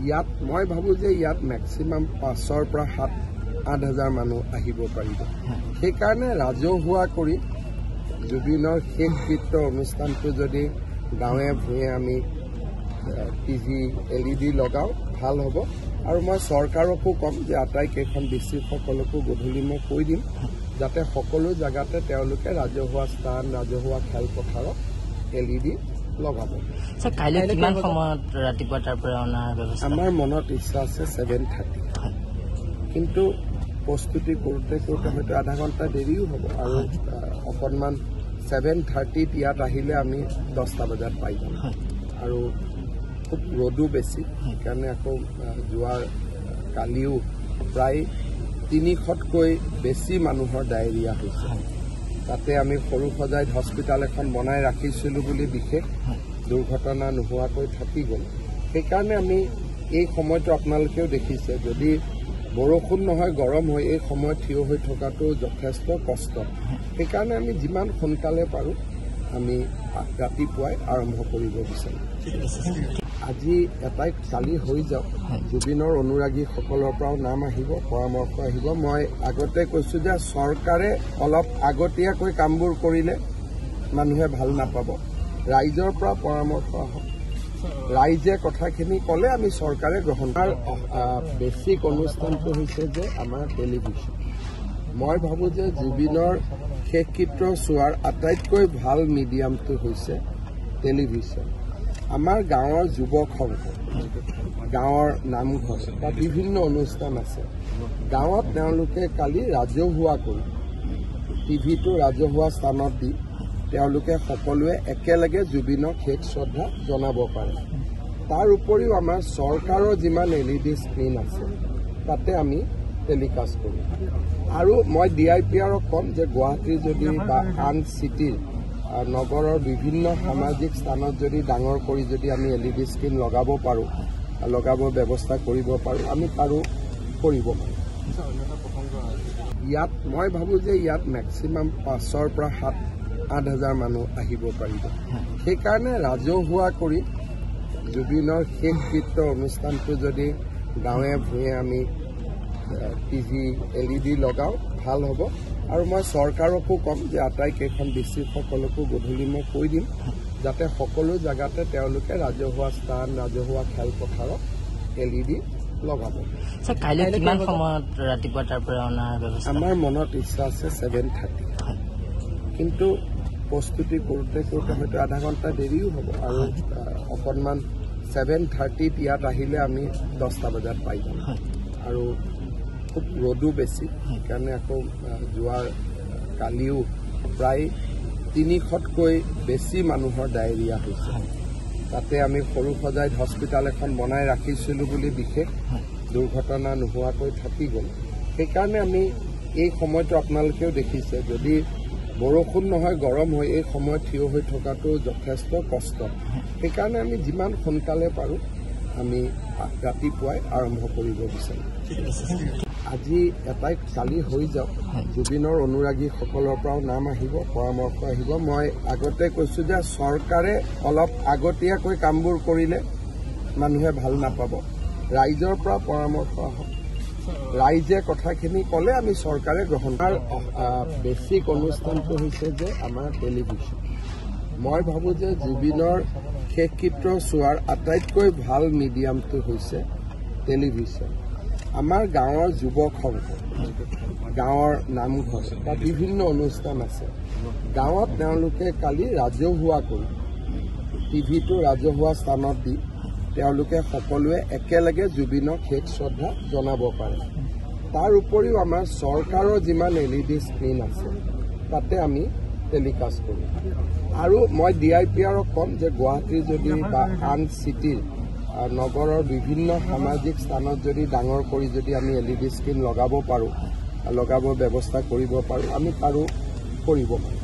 ইয়াত মই ভাবোঁ যে ইয়াত মেক্সিমাম 5,000 পৰা 7,000 মানুহ আহিব পাৰিব। সেইকাৰণে ৰাজহুৱা কৰি জুবিনৰ শেষকৃত্য অনুষ্ঠানটো যদি গাঁৱে ভূঞে আমি টিভি LED লগাওঁ ভাল হ'ব। আৰু মই চৰকাৰকো ক'ম যে আটাইকেইখন ডিষ্ট্ৰিক্টসকলকো গধূলি মই কৈ দিম যাতে সকলো জেগাতে তেওঁলোকে ৰাজহুৱা স্থান ৰাজহুৱা খেলপথাৰত LED লগাব। কিমান সময়ত ৰাতিপুৱা তাৰ পৰা অনাৰ ব্যৱস্থা? আমাৰ মনত ইচ্ছা আছে 7:30, কিন্তু প্ৰস্তুতি কৰোঁতে হয়তো আধা ঘণ্টা দেৰিও হ'ব। আৰু অকণমান 7:30 ইয়াত আহিলে আমি 10টা বজাত পাই যাম। আৰু খুব ৰ'দো বেছি, সেইকাৰণে আকৌ যোৱাৰ কালিও প্ৰায় 300তকৈ বেছি মানুহৰ ডায়েৰিয়া হৈছে। তাতে আমি সৰু সজাইত হস্পিটেল এখন বনাই ৰাখিছিলোঁ বুলি বিশেষ দুৰ্ঘটনা নোহোৱাকৈ থাকি গ'ল। সেইকাৰণে আমি এই সময়টো আপোনালোকেও দেখিছে, যদি বৰষুণ নহয় গৰম হৈ এই সময়ত থিয় হৈ থকাটো যথেষ্ট কষ্ট। সেইকাৰণে আমি যিমান সোনকালে পাৰোঁ আমি ৰাতিপুৱাই আৰম্ভ কৰিব বিচাৰোঁ। আজি এটাই কালি হৈ যাওক, জুবিনৰ অনুৰাগীসকলৰ পৰাও নাম আহিব, পৰামৰ্শ আহিব। মই আগতে কৈছোঁ যে চৰকাৰে অলপ আগতীয়াকৈ কামবোৰ কৰিলে মানুহে ভাল নাপাব। ৰাইজৰ পৰা পৰামৰ্শ আহক, ৰাইজে কথাখিনি ক'লে আমি চৰকাৰে গ্ৰহণ কৰাৰ বেছিক অনুষ্ঠানটো হৈছে যে আমাৰ টেলিভিছন। মই ভাবোঁ যে জুবিনৰ শেষকৃত্য চোৱাৰ আটাইতকৈ ভাল মিডিয়ামটো হৈছে টেলিভিছন। আমাৰ গাঁৱৰ যুৱক সংঘ, গাঁৱৰ নামঘৰ বা বিভিন্ন অনুষ্ঠান আছে, গাঁৱত তেওঁলোকে কালি ৰাজহুৱা কৰি টিভিটো ৰাজহুৱা স্থানত দি তেওঁলোকে সকলোৱে একেলগে জুবিনক শেষ শ্ৰদ্ধা জনাব পাৰে। তাৰ উপৰিও আমাৰ চৰকাৰৰ যিমান LED স্ক্ৰীণ আছে তাতে আমি টেলিকাষ্ট কৰোঁ। আৰু মই DIPRক ক'ম যে গুৱাহাটীৰ যদি বা আন চিটিৰ নগৰৰ বিভিন্ন সামাজিক স্থানত যদি ডাঙৰ কৰি যদি আমি LED স্ক্ৰীণ লগাব পাৰোঁ, লগাব ব্যৱস্থা কৰিব পাৰোঁ, আমি পাৰোঁ কৰিব পাৰোঁ। ইয়াত মই ভাবোঁ যে ইয়াত মেক্সিমাম 5,000 পৰা 7,000 মানুহ আহিব পাৰিব। সেইকাৰণে ৰাজহুৱা কৰি জুবিনৰ শেষকৃত্য অনুষ্ঠানটো যদি গাঁৱে ভূঞে আমি টিভি LED লগাওঁ ভাল হ'ব। আৰু মই চৰকাৰকো ক'ম যে আটাইকেইখন ডিষ্ট্ৰিক্টসকলকো গধূলি মই কৈ দিম যাতে সকলো জেগাতে তেওঁলোকে ৰাজহুৱা স্থান ৰাজহুৱা খেলপথাৰত LED লগাব। কিমান সময়ত ৰাতিপুৱা তাৰ পৰা অনাৰ ব্যৱস্থা? আমাৰ মনত ইচ্ছা আছে 7:30, কিন্তু প্ৰস্তুতি কৰোঁতে হয়তো আধা ঘণ্টা দেৰিও হ'ব। আৰু অকণমান 7:30 ইয়াত আহিলে আমি 10টা বজাত পাই যাম। আৰু খুব ৰ'দো বেছি, সেইকাৰণে আকৌ যোৱাৰ কালিও প্ৰায় 300তকৈ বেছি মানুহৰ ডায়েৰিয়া হৈছে। তাতে আমি সৰু সজাইত হস্পিটেল এখন বনাই ৰাখিছিলোঁ বুলি বিশেষ দুৰ্ঘটনা নোহোৱাকৈ থাকি গ'ল। সেইকাৰণে আমি এই সময়টো আপোনালোকেও দেখিছে, যদি বৰষুণ নহয় গৰম হৈ এই সময়ত থিয় হৈ থকাটো যথেষ্ট কষ্ট। সেইকাৰণে আমি যিমান সোনকালে পাৰোঁ আমি ৰাতিপুৱাই আৰম্ভ কৰিব বিচাৰোঁ। আজি এটাই কালি হৈ যাওক, জুবিনৰ অনুৰাগীসকলৰ পৰাও নাম আহিব, পৰামৰ্শ আহিব। মই আগতে কৈছোঁ যে চৰকাৰে অলপ আগতীয়াকৈ কামবোৰ কৰিলে মানুহে ভাল নাপাব। ৰাইজৰ পৰা পৰামৰ্শ আহক, ৰাইজে কথাখিনি ক'লে আমি চৰকাৰে গ্ৰহণ কৰাৰ বেছিক অনুষ্ঠানটো হৈছে যে আমাৰ টেলিভিছন। মই ভাবোঁ যে জুবিনৰ শেষকৃত্য চোৱাৰ আটাইতকৈ ভাল মিডিয়ামটো হৈছে টেলিভিছন। আমাৰ গাঁৱৰ যুৱক সংঘ, গাঁৱৰ নামঘৰ বা বিভিন্ন অনুষ্ঠান আছে, গাঁৱত তেওঁলোকে কালি ৰাজহুৱা কৰি টিভিটো ৰাজহুৱা স্থানত দি তেওঁলোকে সকলোৱে একেলগে জুবিনক শেষ শ্ৰদ্ধা জনাব পাৰে। তাৰ উপৰিও আমাৰ চৰকাৰৰ যিমান LED স্ক্ৰীণ আছে তাতে আমি টেলিকাষ্ট কৰোঁ। আৰু মই DIPRক ক'ম যে গুৱাহাটীৰ যদি বা আন চিটিৰ নগৰৰ বিভিন্ন সামাজিক স্থানত যদি ডাঙৰ কৰি যদি আমি LED স্ক্ৰীণ লগাব পাৰোঁ, লগাব ব্যৱস্থা কৰিব পাৰোঁ, আমি পাৰোঁ কৰিব পাৰোঁ।